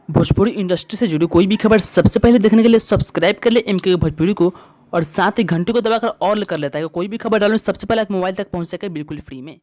Bhojpuri industry से जुड़ी कोई भी खबर सबसे पहले देखने के लिए सब्सक्राइब कर ले एमके भोजपुरी को और साथ ही घंटे को दबाकर ऑल कर लेता है कि कोई भी खबर डालूं सबसे पहले आप मोबाइल तक पहुंच सके बिल्कुल फ्री में।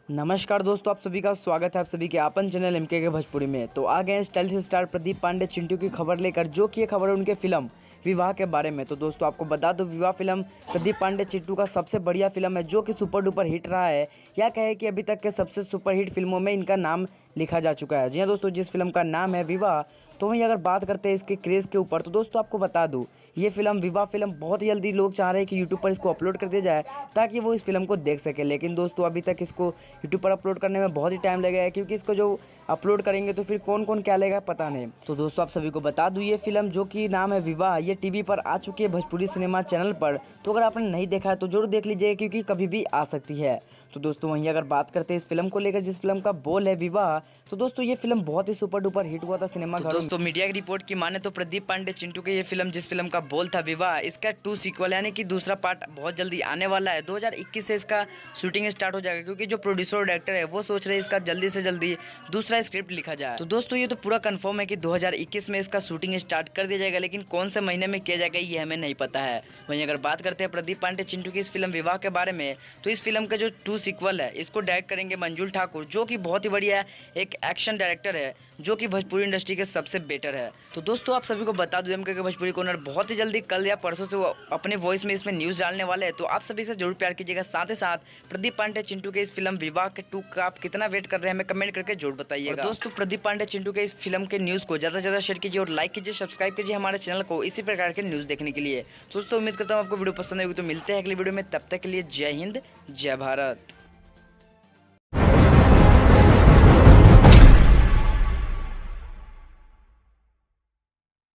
नमस्कार दोस्तों, आप सभी का स्वागत है आप सभी के अपन चैनल एमके के भोजपुरी में। तो आ गए हैं स्टाइलिश स्टार प्रदीप पांडे चिंटू की खबर लेकर, जो कि ये खबर है उनके फिल्म विवाह के बारे में। तो दोस्तों आपको बता दो, विवाह फिल्म प्रदीप पांडे चिंटू का सबसे बढ़िया फिल्म है, जो कि सुपर डुपर हिट रहा है। या कहे कि अभी तक के सबसे सुपर हिट फिल्मों में इनका नाम लिखा जा चुका है। जी हाँ दोस्तों, जिस फिल्म का नाम है विवाह। तो वहीं अगर बात करते हैं इसके क्रेज़ के ऊपर, तो दोस्तों आपको बता दूँ, ये फिल्म विवाह फिल्म बहुत ही जल्दी लोग चाह रहे हैं कि यूट्यूब पर इसको अपलोड कर दिया जाए ताकि वो इस फिल्म को देख सके। लेकिन दोस्तों अभी तक इसको यूट्यूब पर अपलोड करने में बहुत ही टाइम लगेगा, क्योंकि इसको जो अपलोड करेंगे तो फिर कौन कौन क्या लेगा पता नहीं। तो दोस्तों आप सभी को बता दूँ, ये फिल्म जो कि नाम है विवाह, ये टीवी पर आ चुकी है भोजपुरी सिनेमा चैनल पर। तो अगर आपने नहीं देखा है तो जरूर देख लीजिए, क्योंकि कभी भी आ सकती है। तो दोस्तों वहीं अगर बात करते हैं इस फिल्म को लेकर, जिस फिल्म का बोल है विवाह, तो दोस्तों ये फिल्म बहुत ही सुपर डुपर हिट हुआ था सिनेमा घरों में। दोस्तों मीडिया की रिपोर्ट की माने तो प्रदीप पांडे चिंटू के ये फिल्म, जिस फिल्म का बोल था विवाह, इसका 2 सीक्वल यानी कि दूसरा पार्ट बहुत जल्दी आने वाला है। 2021 से इसका शूटिंग स्टार्ट हो जाएगा, क्योंकि जो प्रोड्यूसर और डायरेक्टर है वो सोच रहे हैं इसका जल्दी से जल्दी दूसरा स्क्रिप्ट लिखा जाए। तो दोस्तों ये तो पूरा कंफर्म है कि 2021 में इसका शूटिंग स्टार्ट कर दिया जाएगा, लेकिन कौन से महीने में किया जाएगा ये हमें नहीं पता है। वहीं अगर बात करते हैं प्रदीप पांडे चिंटू की इस फिल्म विवाह के बारे में, तो इस फिल्म का जो 2 सीक्वल है इसको डायरेक्ट करेंगे मंजुल ठाकुर, जो कि बहुत ही बढ़िया एक एक्शन डायरेक्टर है, जो कि भोजपुरी इंडस्ट्री के सबसे बेटर है। तो दोस्तों आप सभी को बता दूं, एमके के भोजपुरी कॉर्नर बहुत ही जल्दी कल या परसों से वो अपने वॉइस में इसमें न्यूज़ डालने वाले हैं। तो आप सभी से जरूर प्यार कीजिएगा। साथ ही साथ प्रदीप पांडे चिंटू के इस फिल्म विवाह के 2 का आप कितना वेट कर रहे हैं हमें कमेंट करके जरूर बताइएगा। दोस्तों प्रदीप पांडे चिंटू के इस फिल्म के न्यूज़ को ज़्यादा से ज़्यादा शेयर कीजिए और लाइक कीजिए, सब्सक्राइब कीजिए हमारे चैनल को इसी प्रकार के न्यूज़ देखने के लिए। दोस्तों उम्मीद करता हूँ आपको वीडियो पसंद आएगी। तो मिलते हैं अगली वीडियो में, तब तक के लिए जय हिंद जय भारत।